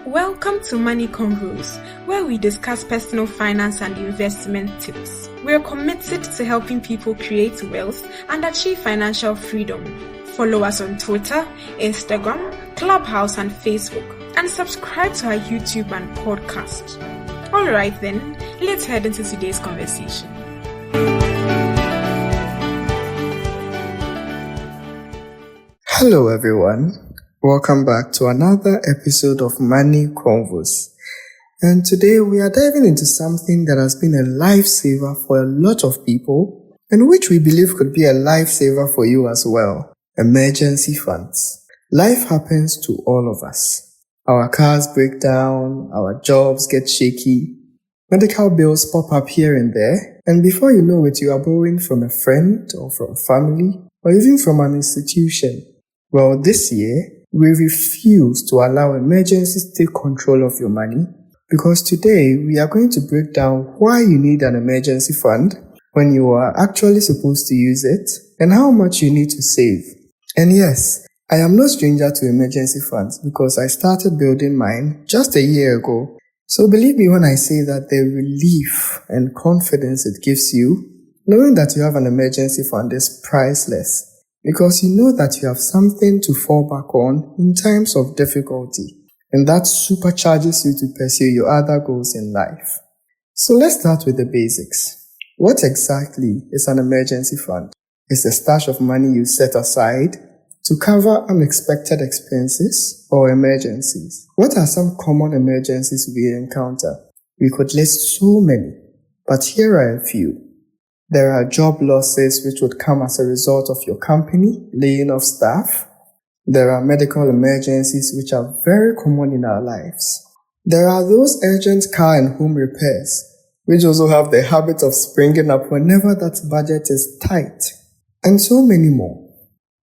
Welcome to Money Convos, where we discuss personal finance and investment tips. We're committed to helping people create wealth and achieve financial freedom. Follow us on Twitter, Instagram, Clubhouse, and Facebook, and subscribe to our YouTube and podcast. Alright then, let's head into today's conversation. Hello everyone. Welcome back to another episode of Money Convos. And today we are diving into something that has been a lifesaver for a lot of people and which we believe could be a lifesaver for you as well. Emergency funds. Life happens to all of us. Our cars break down, our jobs get shaky, medical bills pop up here and there, and before you know it, you are borrowing from a friend or from family or even from an institution. Well, this year, we refuse to allow emergencies take control of your money because today we are going to break down why you need an emergency fund when you are actually supposed to use it and how much you need to save. And yes, I am no stranger to emergency funds because I started building mine just a year ago. So believe me when I say that the relief and confidence it gives you, knowing that you have an emergency fund is priceless. Because you know that you have something to fall back on in times of difficulty, and that supercharges you to pursue your other goals in life. So let's start with the basics. What exactly is an emergency fund? It's a stash of money you set aside to cover unexpected expenses or emergencies. What are some common emergencies we encounter? We could list so many, but here are a few. There are job losses which would come as a result of your company laying off staff. There are medical emergencies which are very common in our lives. There are those urgent car and home repairs which also have the habit of springing up whenever that budget is tight. And so many more.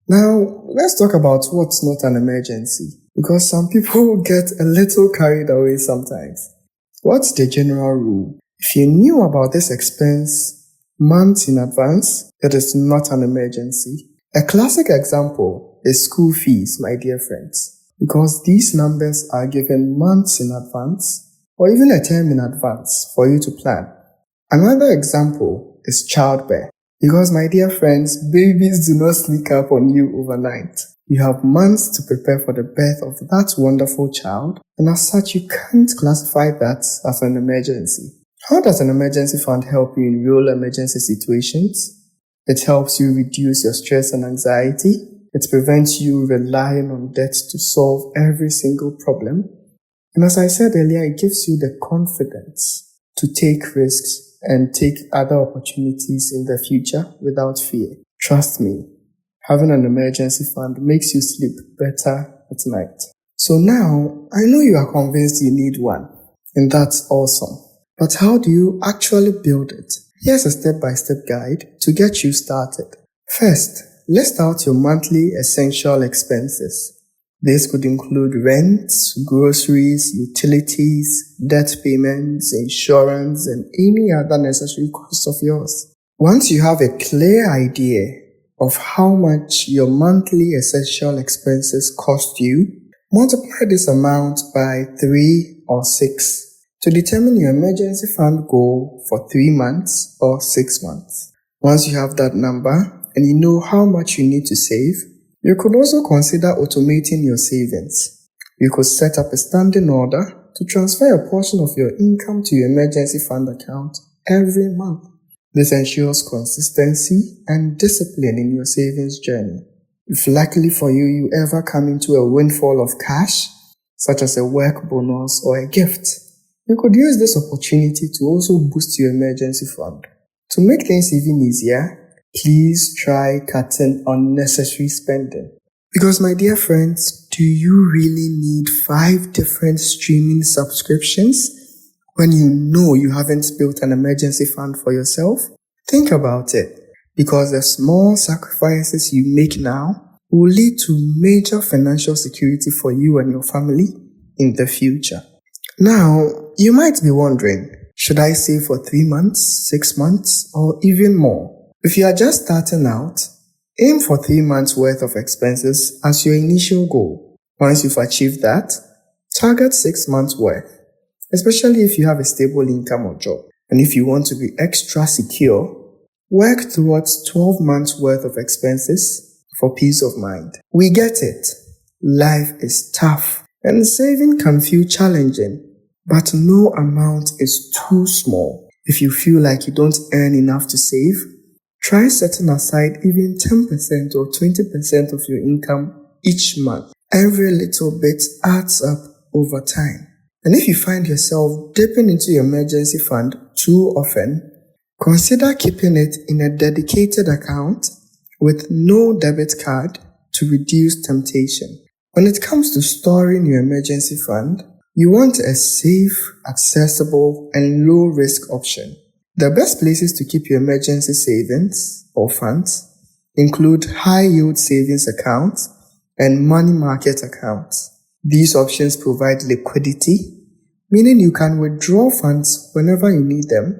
Now, let's talk about what's not an emergency because some people get a little carried away sometimes. What's the general rule? If you knew about this expense months in advance, it is not an emergency. A classic example is school fees, my dear friends, because these numbers are given months in advance or even a term in advance for you to plan. Another example is childbirth, because my dear friends, babies do not sneak up on you overnight. You have months to prepare for the birth of that wonderful child, and as such, you can't classify that as an emergency. How does an emergency fund help you in real emergency situations? It helps you reduce your stress and anxiety. It prevents you relying on debt to solve every single problem. And as I said earlier, it gives you the confidence to take risks and take other opportunities in the future without fear. Trust me, having an emergency fund makes you sleep better at night. So now, I know you are convinced you need one, and that's awesome. But how do you actually build it? Here's a step-by-step guide to get you started. First, list out your monthly essential expenses. This could include rent, groceries, utilities, debt payments, insurance, and any other necessary costs of yours. Once you have a clear idea of how much your monthly essential expenses cost you, multiply this amount by 3 or 6. To determine your emergency fund goal for 3 months or 6 months. Once you have that number and you know how much you need to save, you could also consider automating your savings. You could set up a standing order to transfer a portion of your income to your emergency fund account every month. This ensures consistency and discipline in your savings journey. If luckily for you, you ever come into a windfall of cash, such as a work bonus or a gift, you could use this opportunity to also boost your emergency fund. To make things even easier, please try cutting unnecessary spending. Because my dear friends, do you really need 5 different streaming subscriptions when you know you haven't built an emergency fund for yourself? Think about it, because the small sacrifices you make now will lead to major financial security for you and your family in the future. Now, you might be wondering, should I save for 3 months, 6 months, or even more? If you are just starting out, aim for 3 months worth of expenses as your initial goal. Once you've achieved that, Target 6 months worth, especially if you have a stable income or job. And if you want to be extra secure, work towards 12 months worth of expenses for peace of mind. We get it. Life is tough and saving can feel challenging, but no amount is too small. If you feel like you don't earn enough to save, try setting aside even 10% or 20% of your income each month. Every little bit adds up over time. And if you find yourself dipping into your emergency fund too often, consider keeping it in a dedicated account with no debit card to reduce temptation. When it comes to storing your emergency fund, you want a safe, accessible, and low-risk option. The best places to keep your emergency savings or funds include high-yield savings accounts and money market accounts. These options provide liquidity, meaning you can withdraw funds whenever you need them,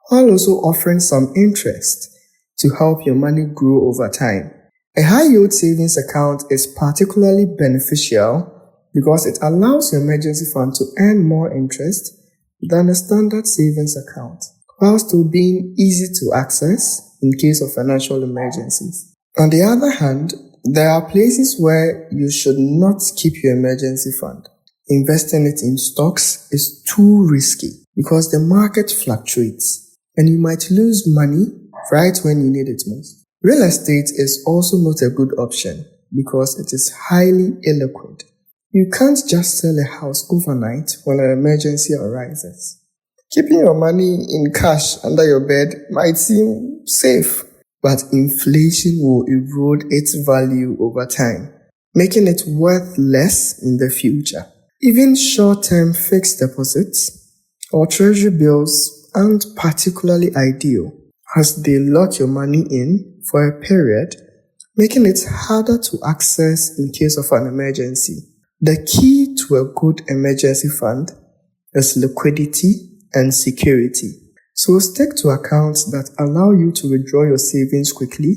while also offering some interest to help your money grow over time. A high-yield savings account is particularly beneficial because it allows your emergency fund to earn more interest than a standard savings account, while still being easy to access in case of financial emergencies. On the other hand, there are places where you should not keep your emergency fund. Investing it in stocks is too risky because the market fluctuates and you might lose money right when you need it most. Real estate is also not a good option because it is highly illiquid. You can't just sell a house overnight when an emergency arises. Keeping your money in cash under your bed might seem safe, but inflation will erode its value over time, making it worth less in the future. Even short-term fixed deposits or treasury bills aren't particularly ideal, as they lock your money in for a period, making it harder to access in case of an emergency. The key to a good emergency fund is liquidity and security. So stick to accounts that allow you to withdraw your savings quickly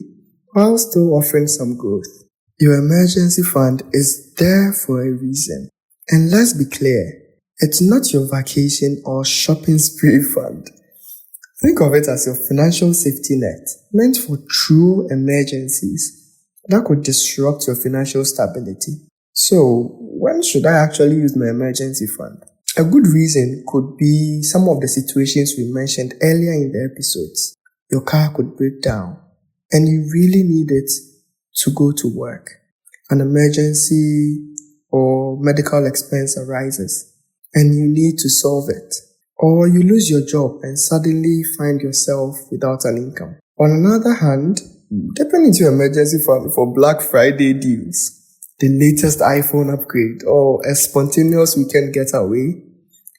while still offering some growth. Your emergency fund is there for a reason. And let's be clear, it's not your vacation or shopping spree fund. Think of it as your financial safety net, meant for true emergencies that could disrupt your financial stability. So, when should I actually use my emergency fund? A good reason could be some of the situations we mentioned earlier in the episodes. Your car could break down and you really need it to go to work. An emergency or medical expense arises and you need to solve it. Or you lose your job and suddenly find yourself without an income. On another hand, dipping into your emergency fund for Black Friday deals, the latest iPhone upgrade, or a spontaneous weekend getaway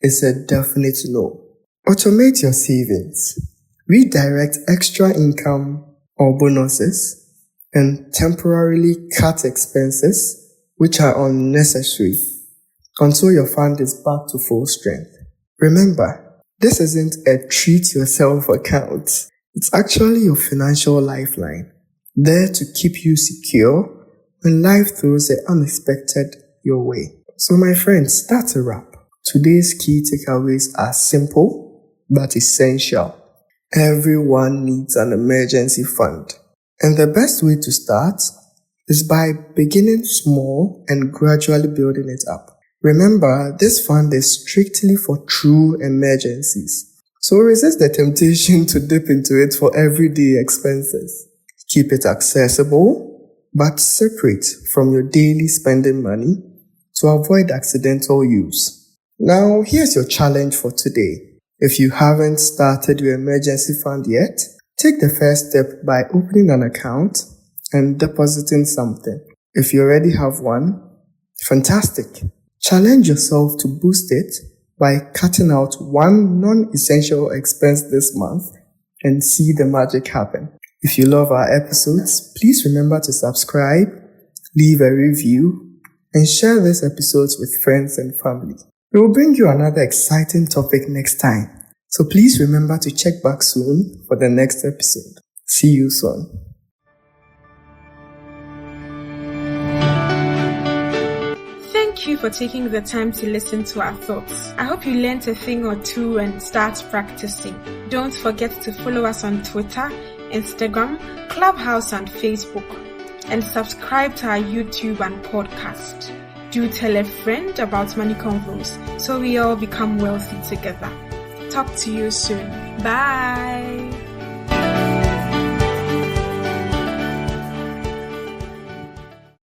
is a definite no. Automate your savings, redirect extra income or bonuses, and temporarily cut expenses which are unnecessary until your fund is back to full strength. Remember, this isn't a treat yourself account. It's actually your financial lifeline, there to keep you secure when life throws the unexpected your way. So my friends, that's a wrap. Today's key takeaways are simple but essential. Everyone needs an emergency fund. And the best way to start is by beginning small and gradually building it up. Remember, this fund is strictly for true emergencies. So resist the temptation to dip into it for everyday expenses. Keep it accessible, but separate from your daily spending money to avoid accidental use. Now, here's your challenge for today. If you haven't started your emergency fund yet, take the first step by opening an account and depositing something. If you already have one, fantastic. Challenge yourself to boost it by cutting out one non-essential expense this month and see the magic happen. If you love our episodes, please remember to subscribe, leave a review, and share these episodes with friends and family. We will bring you another exciting topic next time, so please remember to check back soon for the next episode. See you soon. Thank Thank you for taking the time to listen to our thoughts. I hope you learned a thing or two and start practicing. Don't forget to follow us on Twitter, Instagram, Clubhouse and Facebook, and subscribe to our YouTube and podcast. Do tell a friend about Money Convos so we all become wealthy together. Talk to you soon. Bye.